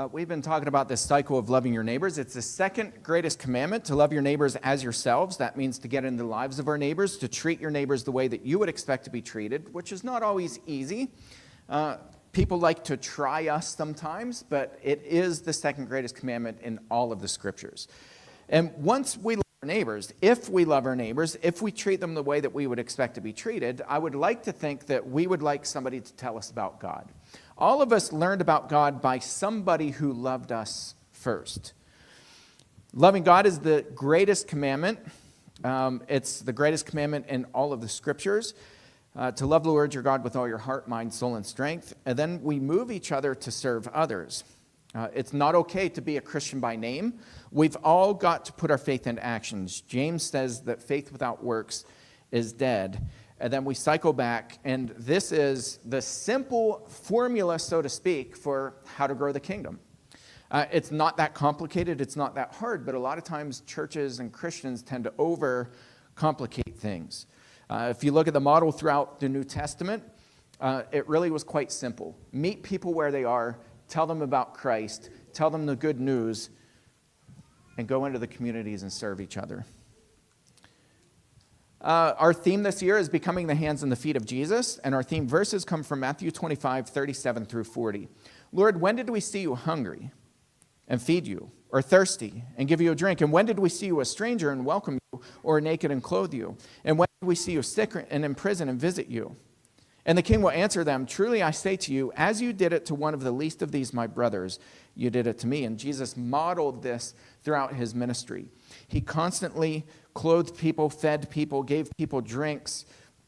We've been talking about this cycle of loving your neighbors. It's the second greatest commandment, to love your neighbors as yourselves. That means to get into the lives of our neighbors, to treat your neighbors the way that you would expect to be treated, which is not always easy. People like to try us sometimes, but it is the second greatest commandment in all of the scriptures. And once we love our neighbors, if we love our neighbors, if we treat them the way that we would expect to be treated, I would like to think that we would like somebody to tell us about God. All of us learned about God by somebody who loved us first. Loving God is the greatest commandment. It's the greatest commandment in all of the scriptures. To love the Lord your God with all your heart, mind, soul, and strength. And then we move each other to serve others. It's not okay to be a Christian by name. We've all got to put our faith into actions. James says that faith without works is dead. And then we cycle back, and this is the simple formula, so to speak, for how to grow the kingdom. It's not that complicated, it's not that hard, but a lot of times churches and Christians tend to overcomplicate things. If you look at the model throughout the New Testament, it really was quite simple. Meet people where they are, tell them about Christ, tell them the good news, and go into the communities and serve each other. Our theme this year is becoming the hands and the feet of Jesus, and our theme verses come from Matthew 25, 37 through 40. Lord, when did we see you hungry and feed you, or thirsty and give you a drink? And when did we see you a stranger and welcome you, or naked and clothe you? And when did we see you sick and in prison and visit you? And the king will answer them, truly I say to you, as you did it to one of the least of these my brothers, you did it to me. And Jesus modeled this throughout his ministry. He constantly clothed people, fed people, gave people drinks.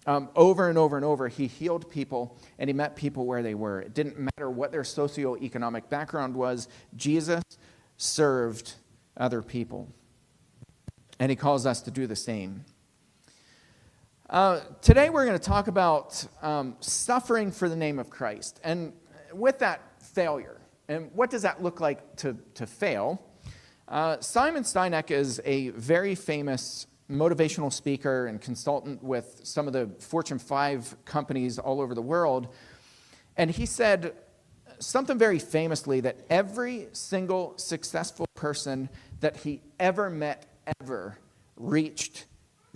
Over and over and over, he healed people, and he met people where they were. It didn't matter what their socioeconomic background was. Jesus served other people, and he calls us to do the same. Today we're going to talk about suffering for the name of Christ, and with that, failure. And what does that look like to fail? Simon Sinek is a very famous motivational speaker and consultant with some of the Fortune 5 companies all over the world. And he said something very famously, that every single successful person that he ever met ever reached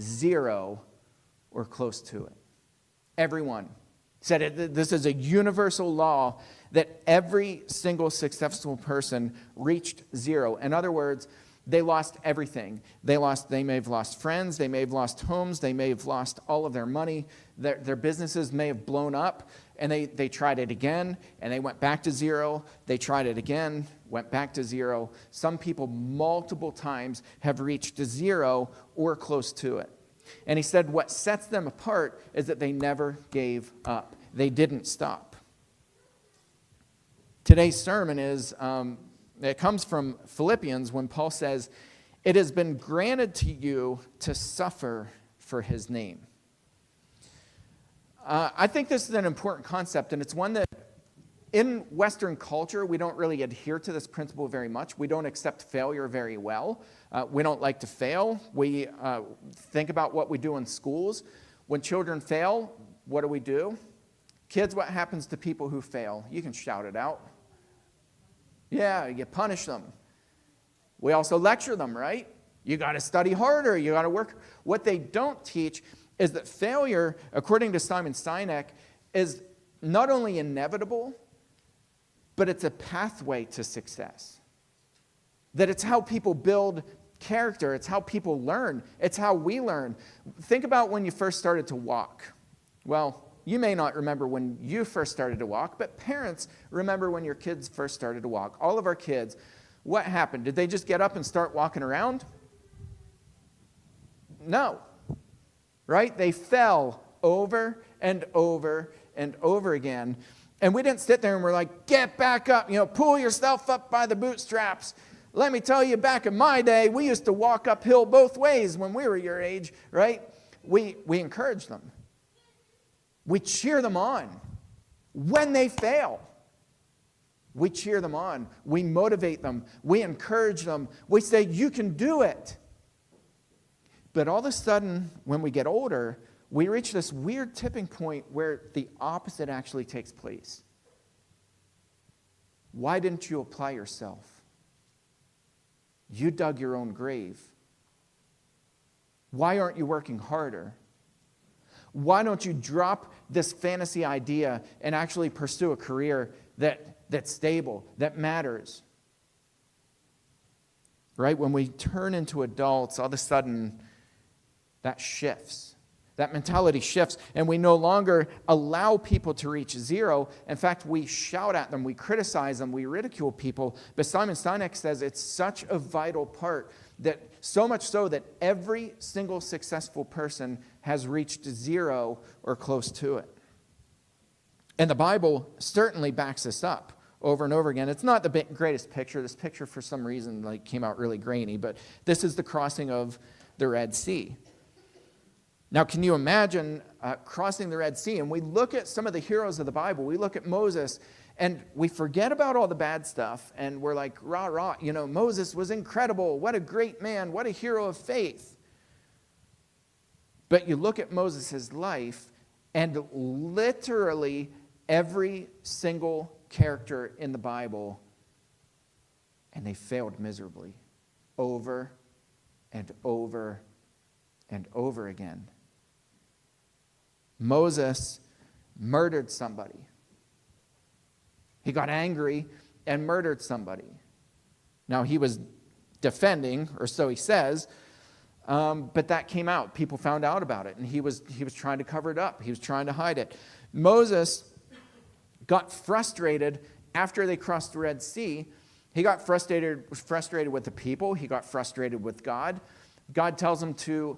zero or close to it. Everyone. Said this is a universal law that every single successful person reached zero. In other words, they lost everything. They may have lost friends, they may have lost homes, they may have lost all of their money, their businesses may have blown up, and they tried it again, and they went back to zero. They tried it again, went back to zero. Some people multiple times have reached zero or close to it. And he said what sets them apart is that they never gave up. They didn't stop. Today's sermon it comes from Philippians when Paul says, it has been granted to you to suffer for his name. I think this is an important concept, and it's one that in Western culture, we don't really adhere to this principle very much. We don't accept failure very well. We don't like to fail. We think about what we do in schools. When children fail, what do? Kids, what happens to people who fail? You can shout it out. Yeah, you punish them. We also lecture them, right? You got to study harder. You got to work. What they don't teach is that failure, according to Simon Sinek, is not only inevitable, but it's a pathway to success. That it's how people build character. It's how people learn. It's how we learn. Think about when you first started to walk. Well, you may not remember when you first started to walk, but parents remember when your kids first started to walk. All of our kids, what happened? Did they just get up and start walking around? No. Right? They fell over and over and over again. And we didn't sit there and we're like, get back up, pull yourself up by the bootstraps. Let me tell you, back in my day, we used to walk uphill both ways when we were your age, right? We encourage them. We cheer them on when they fail. We cheer them on. We motivate them. We encourage them. We say, you can do it. But all of a sudden, when we get older, we reach this weird tipping point where the opposite actually takes place. why didn't you apply yourself? You dug your own grave. Why aren't you working harder? Why don't you drop this fantasy idea and actually pursue a career that's stable, that matters? Right? When we turn into adults, all of a sudden, that shifts. That mentality shifts, and we no longer allow people to reach zero. In fact, we shout at them, we criticize them, we ridicule people. But Simon Sinek says it's such a vital part, that so much so that every single successful person has reached zero or close to it. And the Bible certainly backs this up over and over again. It's not the greatest picture. This picture, for some reason, came out really grainy, but this is the crossing of the Red Sea. Now, can you imagine crossing the Red Sea? And we look at some of the heroes of the Bible. We look at Moses, and we forget about all the bad stuff, and we're like, rah, rah, Moses was incredible. What a great man. What a hero of faith. But you look at Moses' life, and literally every single character in the Bible, and they failed miserably over and over and over again. Moses murdered somebody. He got angry and murdered somebody. Now, he was defending, or so he says, but that came out. People found out about it, and he was trying to cover it up. He was trying to hide it. Moses got frustrated after they crossed the Red Sea. He got frustrated with the people. He got frustrated with God. God tells him to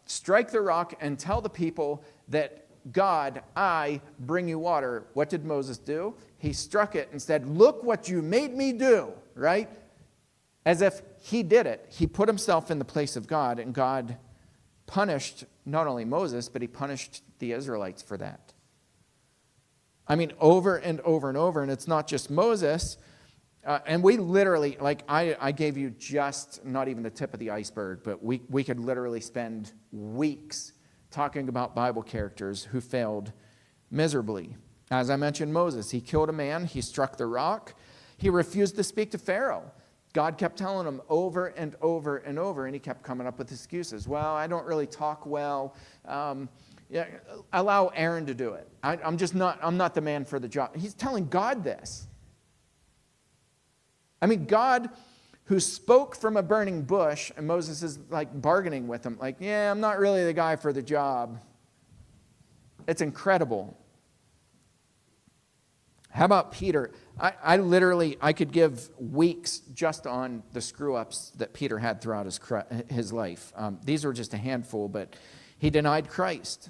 strike the rock and tell the people that, God, I bring you water. What did Moses do? He struck it and said, look what you made me do, right? As if he did it. He put himself in the place of God, and God punished not only Moses, but he punished the Israelites for that. I mean, over and over and over, and it's not just Moses. And we literally, I gave you just not even the tip of the iceberg, but we could literally spend weeks talking about Bible characters who failed miserably. As I mentioned, Moses, he killed a man, he struck the rock, he refused to speak to Pharaoh. God kept telling him over and over and over, and he kept coming up with excuses. Well, I don't really talk well. Allow Aaron to do it. I'm not the man for the job. He's telling God this. I mean, God, who spoke from a burning bush, and Moses is bargaining with him, I'm not really the guy for the job. It's incredible. How about Peter? I could give weeks just on the screw-ups that Peter had throughout his life. These were just a handful, but he denied Christ.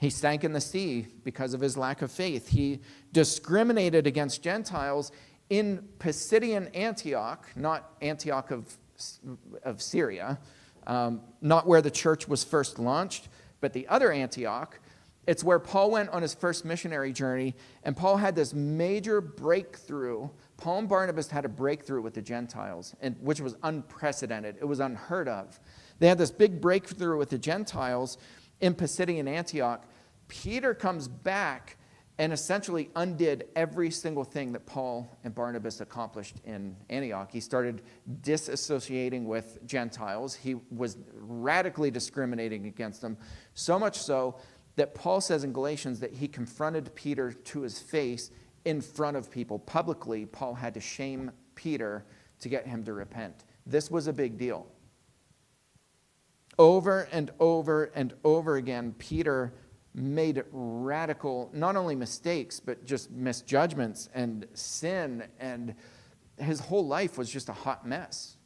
He sank in the sea because of his lack of faith. He discriminated against Gentiles in Pisidian Antioch, not Antioch of Syria, not where the church was first launched, but the other Antioch. It's where Paul went on his first missionary journey, and Paul had this major breakthrough. Paul and Barnabas had a breakthrough with the Gentiles, which was unprecedented. It was unheard of. They had this big breakthrough with the Gentiles in Pisidian Antioch. Peter comes back and essentially undid every single thing that Paul and Barnabas accomplished in Antioch. He started disassociating with Gentiles. He was radically discriminating against them, so much so that Paul says in Galatians that he confronted Peter to his face in front of people. Publicly, Paul had to shame Peter to get him to repent. This was a big deal. Over and over and over again, Peter made radical, not only mistakes, but just misjudgments and sin, and his whole life was just a hot mess.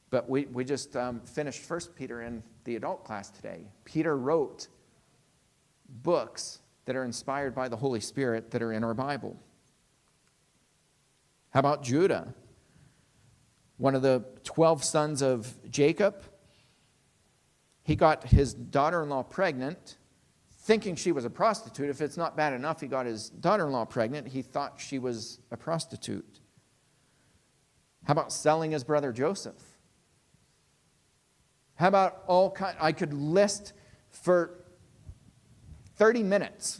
But we just finished 1 Peter in the adult class today. Peter wrote books that are inspired by the Holy Spirit that are in our Bible. How about Judah? One of the 12 sons of Jacob. He got his daughter-in-law pregnant, thinking she was a prostitute. If it's not bad enough, he got his daughter-in-law pregnant. He thought she was a prostitute. How about selling his brother Joseph? How about I could list for 30 minutes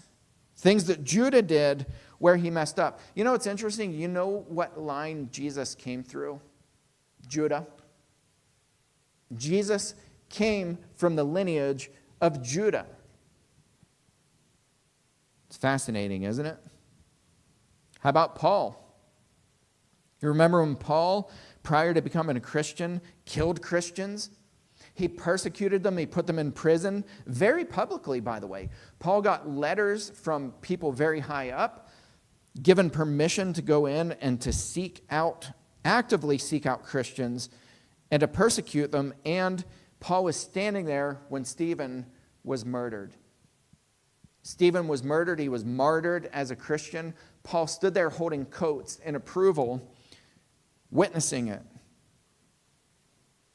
Things that Judah did where he messed up. You know, it's interesting. You know what line Jesus came through? Judah. Jesus came from the lineage of Judah. It's fascinating, isn't it? How about Paul? You remember when Paul, prior to becoming a Christian, killed Christians? He persecuted them. He put them in prison, very publicly, by the way. Paul got letters from people very high up, given permission to go in and to actively seek out Christians and to persecute them. And Paul was standing there when Stephen was murdered. Stephen was murdered. He was martyred as a Christian. Paul stood there holding coats in approval, witnessing it.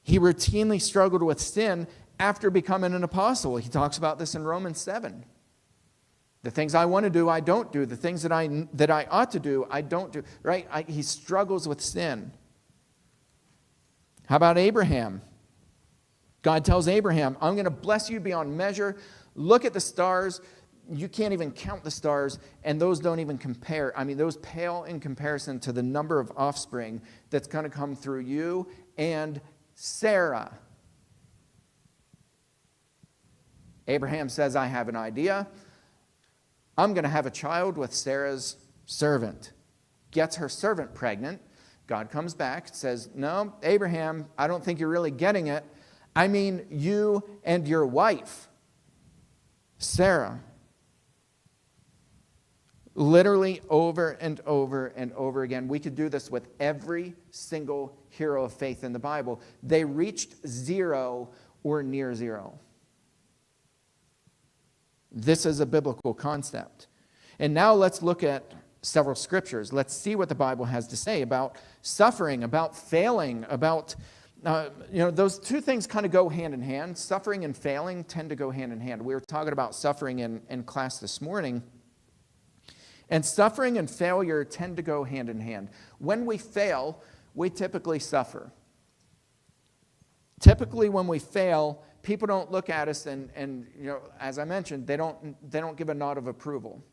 He routinely struggled with sin after becoming an apostle. He talks about this in Romans 7. The things I want to do, I don't do. The things that I ought to do, I don't do. Right? He struggles with sin. How about Abraham? God tells Abraham, I'm going to bless you beyond measure. Look at the stars. You can't even count the stars, and those don't even compare. I mean, those pale in comparison to the number of offspring that's going to come through you and Sarah. Abraham says, I have an idea. I'm going to have a child with Sarah's servant. Gets her servant pregnant. God comes back, says, no, Abraham, I don't think you're really getting it. I mean, you and your wife, Sarah. Literally over and over and over again. We could do this with every single hero of faith in the Bible. They reached zero or near zero. This is a biblical concept. And now let's look at several scriptures. Let's see what the Bible has to say about suffering, about failing, about, those two things kind of go hand in hand. Suffering and failing tend to go hand in hand. We were talking about suffering in class this morning. And suffering and failure tend to go hand in hand. When we fail, we typically suffer. Typically, when we fail, people don't look at us and as I mentioned, they don't give a nod of approval.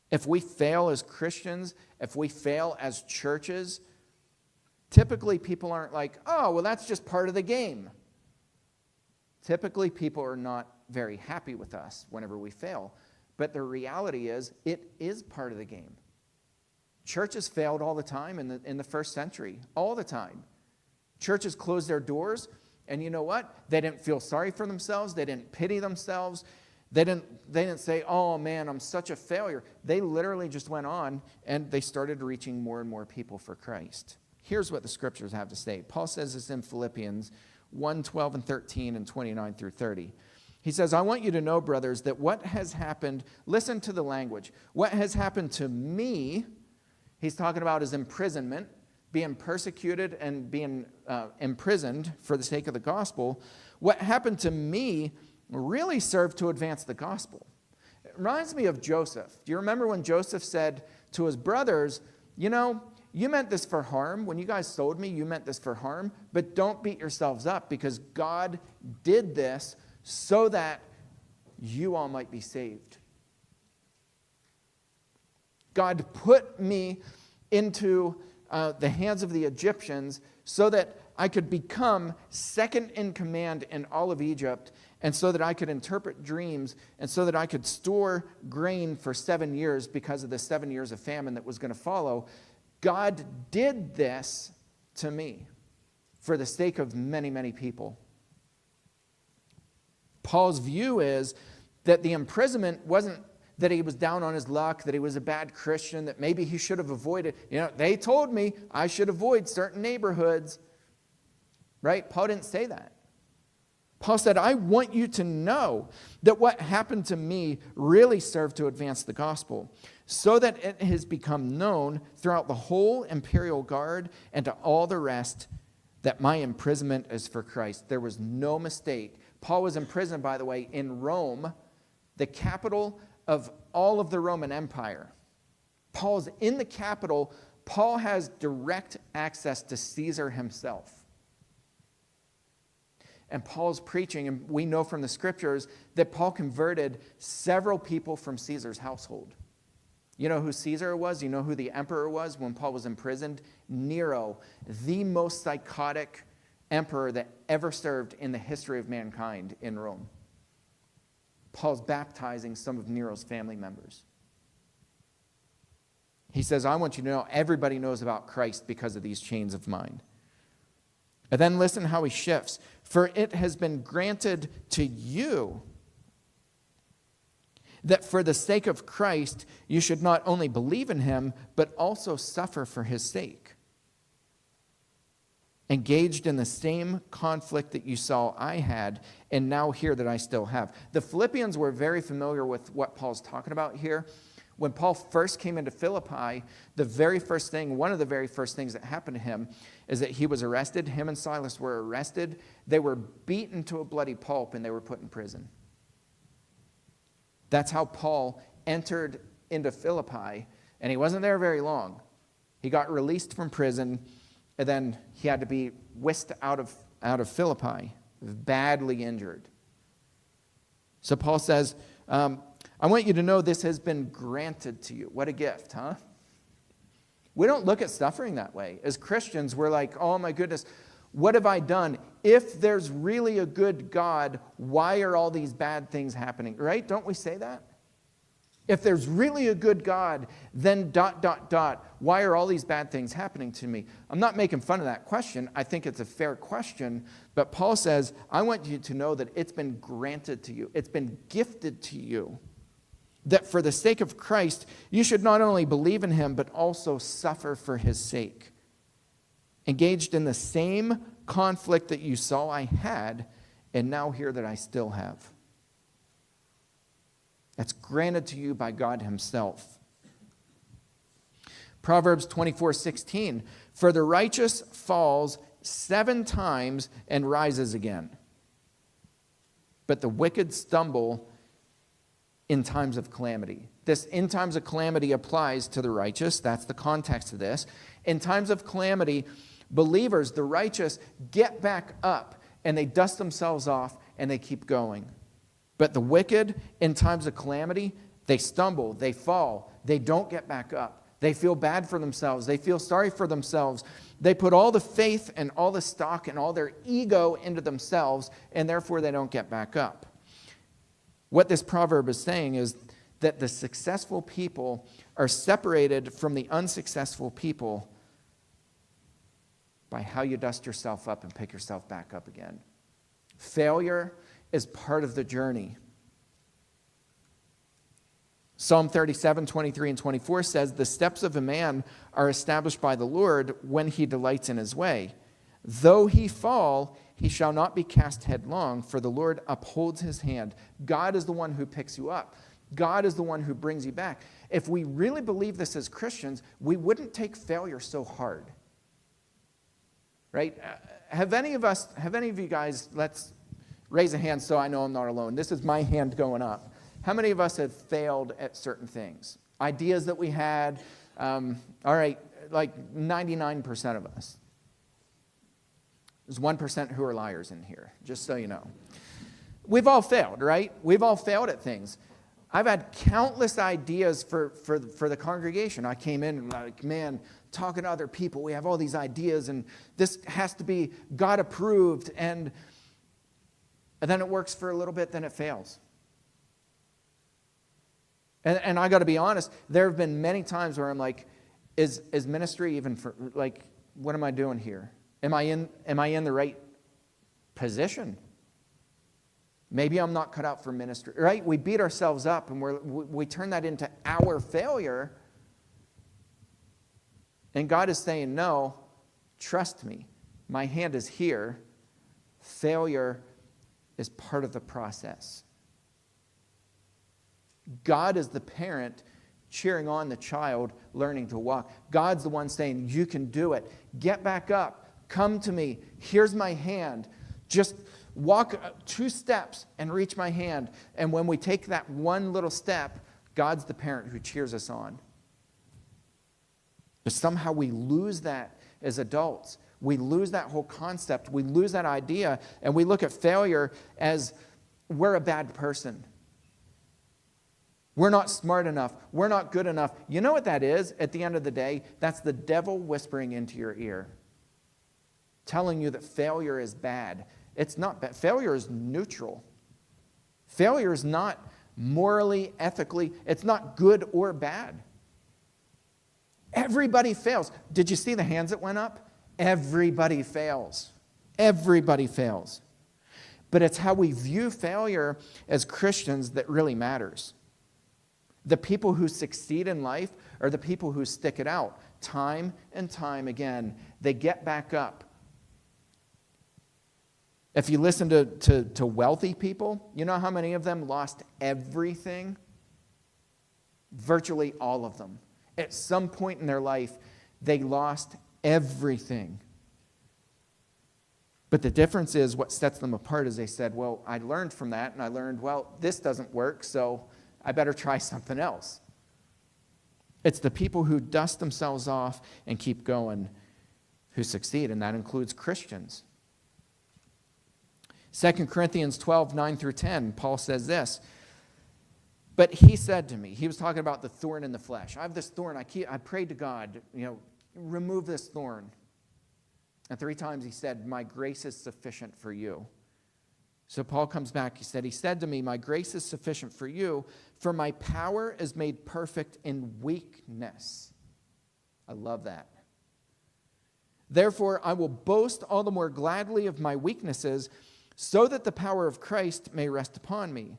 If we fail as Christians, if we fail as churches, typically people aren't like, oh, well, that's just part of the game. Typically, people are not very happy with us whenever we fail. But the reality is, it is part of the game. Churches failed all the time in the first century, all the time. Churches closed their doors, and you know what? They didn't feel sorry for themselves. They didn't pity themselves. They didn't say, oh man, I'm such a failure. They literally just went on, and they started reaching more and more people for Christ. Here's what the scriptures have to say. Paul says this in Philippians 1:12 and 13 and 29 through 30. He says, I want you to know, brothers, that what has happened, listen to the language, what has happened to me, he's talking about his imprisonment, being persecuted and being imprisoned for the sake of the gospel. What happened to me really served to advance the gospel. It reminds me of Joseph. Do you remember when Joseph said to his brothers, you meant this for harm. When you guys sold me, you meant this for harm, but don't beat yourselves up because God did this so that you all might be saved. God put me into the hands of the Egyptians so that I could become second in command in all of Egypt, and so that I could interpret dreams, and so that I could store grain for 7 years because of the 7 years of famine that was going to follow. God did this to me for the sake of many, many people. Paul's view is that the imprisonment wasn't that he was down on his luck, that he was a bad Christian, that maybe he should have avoided. They told me I should avoid certain neighborhoods. Right? Paul didn't say that. Paul said, I want you to know that what happened to me really served to advance the gospel, so that it has become known throughout the whole imperial guard and to all the rest that my imprisonment is for Christ. There was no mistake. Paul was imprisoned, by the way, in Rome, the capital of all of the Roman Empire. Paul's in the capital. Paul has direct access to Caesar himself. And Paul's preaching, and we know from the scriptures that Paul converted several people from Caesar's household. You know who Caesar was? You know who the emperor was when Paul was imprisoned? Nero, the most psychotic emperor that ever served in the history of mankind in Rome. Paul's baptizing some of Nero's family members. He says, I want you to know everybody knows about Christ because of these chains of mine. And then listen how he shifts. For it has been granted to you that for the sake of Christ, you should not only believe in him, but also suffer for his sake. Engaged in the same conflict that you saw I had, and now hear that I still have. The Philippians were very familiar with what Paul's talking about here. When Paul first came into Philippi, one of the very first things that happened to him is that he was arrested. Him and Silas were arrested. They were beaten to a bloody pulp, and they were put in prison. That's how Paul entered into Philippi, and he wasn't there very long. He got released from prison, and then he had to be whisked out of Philippi, badly injured. So Paul says, I want you to know this has been granted to you. What a gift, huh? We don't look at suffering that way. As Christians, we're like, oh my goodness, what have I done? If there's really a good God, why are all these bad things happening? Right? Don't we say that? If there's really a good God, then ... why are all these bad things happening to me? I'm not making fun of that question. I think it's a fair question. But Paul says, I want you to know that it's been granted to you. It's been gifted to you. That for the sake of Christ, you should not only believe in him, but also suffer for his sake. Engaged in the same conflict that you saw I had, and now hear that I still have. That's granted to you by God himself. Proverbs 24:16, for the righteous falls 7 times and rises again, but the wicked stumble in times of calamity. This in times of calamity applies to the righteous. That's the context of this. In times of calamity, believers, the righteous, get back up and they dust themselves off and they keep going. But the wicked, in times of calamity, they stumble, they fall, they don't get back up. They feel bad for themselves. They feel sorry for themselves. They put all the faith and all the stock and all their ego into themselves, and therefore they don't get back up. What this proverb is saying is that the successful people are separated from the unsuccessful people by how you dust yourself up and pick yourself back up again. Failure is part of the journey. Psalm 37:23 and 24 says, the steps of a man are established by the Lord when he delights in his way. Though he fall, he shall not be cast headlong, for the Lord upholds his hand. God is the one who picks you up. God is the one who brings you back. If we really believe this as Christians, we wouldn't take failure so hard. Right? Have any of you guys, let's raise a hand so I know I'm not alone. This is my hand going up. How many of us have failed at certain things? Ideas that we had, all right, like 99% of us. There's 1% who are liars in here, just so you know. We've all failed, right? We've all failed at things. I've had countless ideas for the congregation. I came in and like, man, talking to other people, we have all these ideas, and this has to be God approved, and then it works for a little bit, then it fails. And I got to be honest, there have been many times where I'm like, is ministry even for, like, what am I doing here? Am I in the right position? Maybe I'm not cut out for ministry, right? We beat ourselves up and we turn that into our failure. And God is saying, no, trust me. My hand is here. Failure is part of the process. God is the parent cheering on the child learning to walk. God's the one saying, you can do it. Get back up. Come to me. Here's my hand. Just walk 2 steps and reach my hand. And when we take that one little step, God's the parent who cheers us on. But somehow we lose that as adults. We lose that whole concept. We lose that idea, and we look at failure as we're a bad person. We're not smart enough. We're not good enough. You know what that is at the end of the day? That's the devil whispering into your ear, telling you that failure is bad. It's not bad. Failure is neutral. Failure is not morally, ethically, it's not good or bad. Everybody fails. Did you see the hands that went up? Everybody fails. Everybody fails. But it's how we view failure as Christians that really matters. The people who succeed in life are the people who stick it out time and time again. They get back up. If you listen to wealthy people, you know how many of them lost everything? Virtually all of them. At some point in their life, they lost everything. But the difference is what sets them apart is they said, well, I learned from that, and I learned, well, this doesn't work, so I better try something else. It's the people who dust themselves off and keep going who succeed, and that includes Christians. 2 Corinthians 12, 9 through 10, Paul says this, but he said to me, he was talking about the thorn in the flesh. I have this thorn, I prayed to God, remove this thorn. And 3 times he said, my grace is sufficient for you. So Paul comes back, he said to me, my grace is sufficient for you, for my power is made perfect in weakness. I love that. Therefore, I will boast all the more gladly of my weaknesses, so that the power of Christ may rest upon me.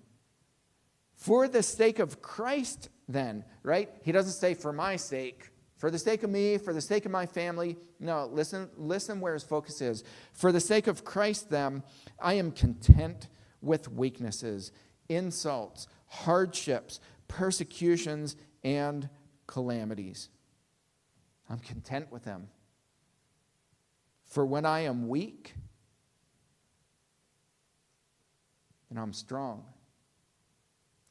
For the sake of Christ, then, right? He doesn't say for my sake, for the sake of me, for the sake of my family. No, listen where his focus is. For the sake of Christ, then, I am content with weaknesses, insults, hardships, persecutions, and calamities. I'm content with them. For when I am weak, then I'm strong.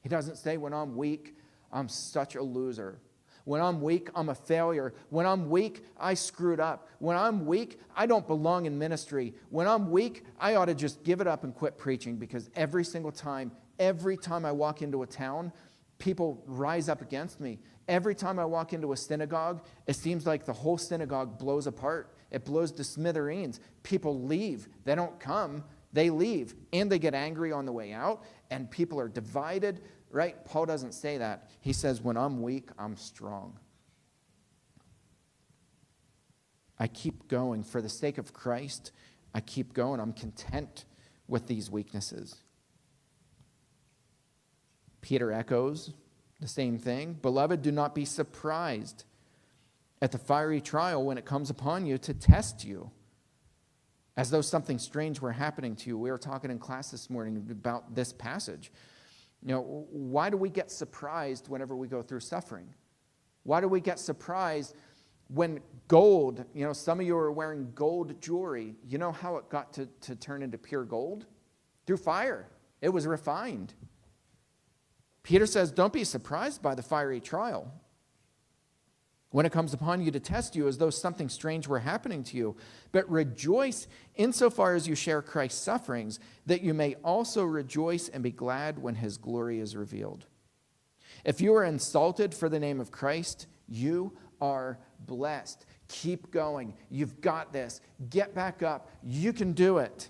He doesn't say when I'm weak, I'm such a loser. When I'm weak, I'm a failure. When I'm weak, I screwed up. When I'm weak, I don't belong in ministry. When I'm weak, I ought to just give it up and quit preaching, because every time I walk into a town, people rise up against me. Every time I walk into a synagogue, it seems like the whole synagogue blows apart. It blows to smithereens. People leave. They don't come. They leave. And they get angry on the way out. And people are divided. Right? Paul doesn't say that. He says, when I'm weak, I'm strong. I keep going. For the sake of Christ, I keep going. I'm content with these weaknesses. Peter echoes the same thing. Beloved, do not be surprised at the fiery trial when it comes upon you to test you, as though something strange were happening to you. We were talking in class this morning about this passage. Why do we get surprised whenever we go through suffering? Why do we get surprised when gold, some of you are wearing gold jewelry. You know how it got to turn into pure gold? Through fire. It was refined. Peter says, don't be surprised by the fiery trial when it comes upon you to test you as though something strange were happening to you. But rejoice insofar as you share Christ's sufferings, that you may also rejoice and be glad when his glory is revealed. If you are insulted for the name of Christ, you are blessed. Keep going. You've got this. Get back up. You can do it.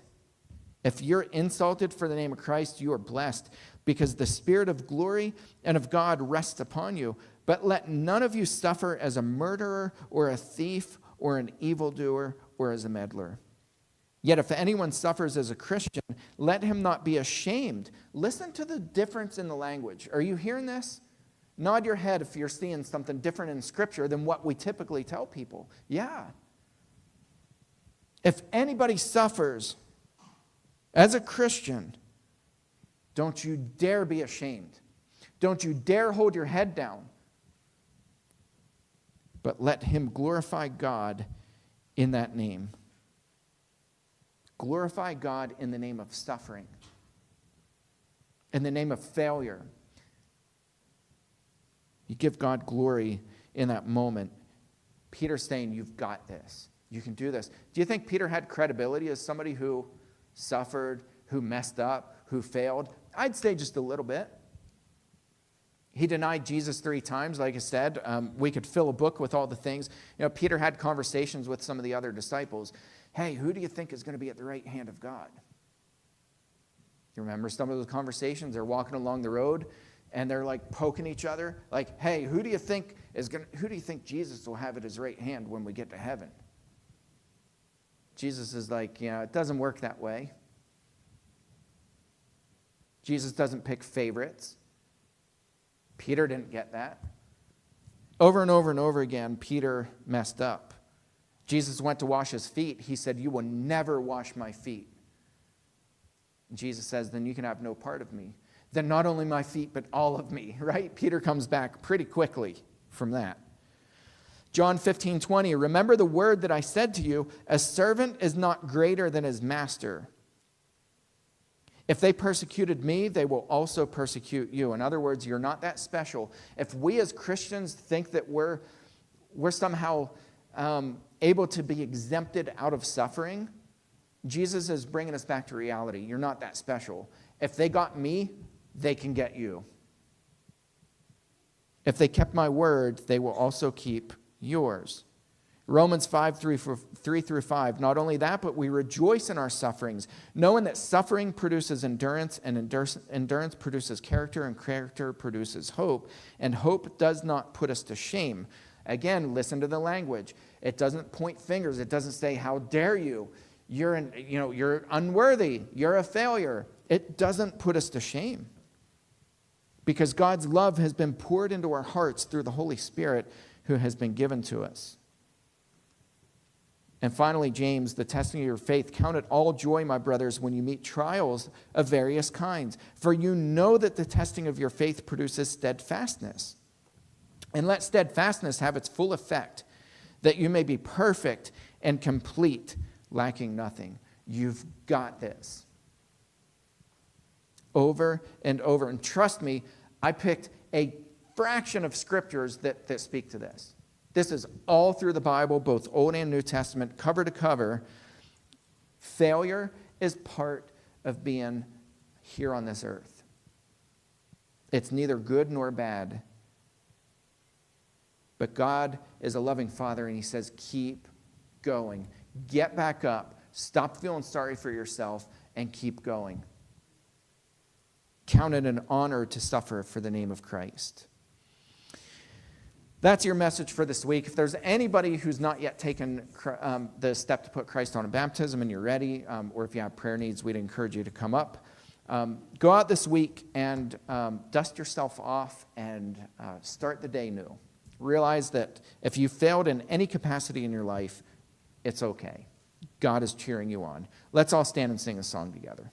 If you're insulted for the name of Christ, you are blessed, because the Spirit of glory and of God rests upon you. But let none of you suffer as a murderer or a thief or an evildoer or as a meddler. Yet if anyone suffers as a Christian, let him not be ashamed. Listen to the difference in the language. Are you hearing this? Nod your head if you're seeing something different in Scripture than what we typically tell people. Yeah. If anybody suffers as a Christian, don't you dare be ashamed. Don't you dare hold your head down. But let him glorify God in that name. Glorify God in the name of suffering, in the name of failure. You give God glory in that moment. Peter's saying, you've got this. You can do this. Do you think Peter had credibility as somebody who suffered, who messed up, who failed? I'd say just a little bit. He denied Jesus 3 times, like I said. We could fill a book with all the things. Peter had conversations with some of the other disciples. Hey, who do you think is going to be at the right hand of God? You remember some of those conversations? They're walking along the road, and they're like poking each other. Like, hey, who do you think Jesus will have at his right hand when we get to heaven? Jesus is like, it doesn't work that way. Jesus doesn't pick favorites. Peter didn't get that. Over and over and over again, Peter messed up. Jesus went to wash his feet. He said, you will never wash my feet. And Jesus says, then you can have no part of me. Then not only my feet, but all of me, right? Peter comes back pretty quickly from that. John 15:20, remember the word that I said to you, a servant is not greater than his master. If they persecuted me, they will also persecute you. In other words, you're not that special. If we as Christians think that we're somehow able to be exempted out of suffering, Jesus is bringing us back to reality. You're not that special. If they got me, they can get you. If they kept my word, they will also keep yours. Romans 5:3-5, not only that, but we rejoice in our sufferings, knowing that suffering produces endurance, and endurance produces character, and character produces hope, and hope does not put us to shame. Again, listen to the language. It doesn't point fingers. It doesn't say, how dare you? You're unworthy. You're a failure. It doesn't put us to shame, because God's love has been poured into our hearts through the Holy Spirit who has been given to us. And finally, James, the testing of your faith, count it all joy, my brothers, when you meet trials of various kinds. For you know that the testing of your faith produces steadfastness. And let steadfastness have its full effect, that you may be perfect and complete, lacking nothing. You've got this. Over and over. And trust me, I picked a fraction of scriptures that speak to this. This is all through the Bible, both Old and New Testament, cover to cover. Failure is part of being here on this earth. It's neither good nor bad. But God is a loving Father, and he says, keep going. Get back up. Stop feeling sorry for yourself and keep going. Count it an honor to suffer for the name of Christ. That's your message for this week. If there's anybody who's not yet taken the step to put Christ on in baptism and you're ready, or if you have prayer needs, we'd encourage you to come up. Go out this week and dust yourself off and start the day new. Realize that if you failed in any capacity in your life, it's okay. God is cheering you on. Let's all stand and sing a song together.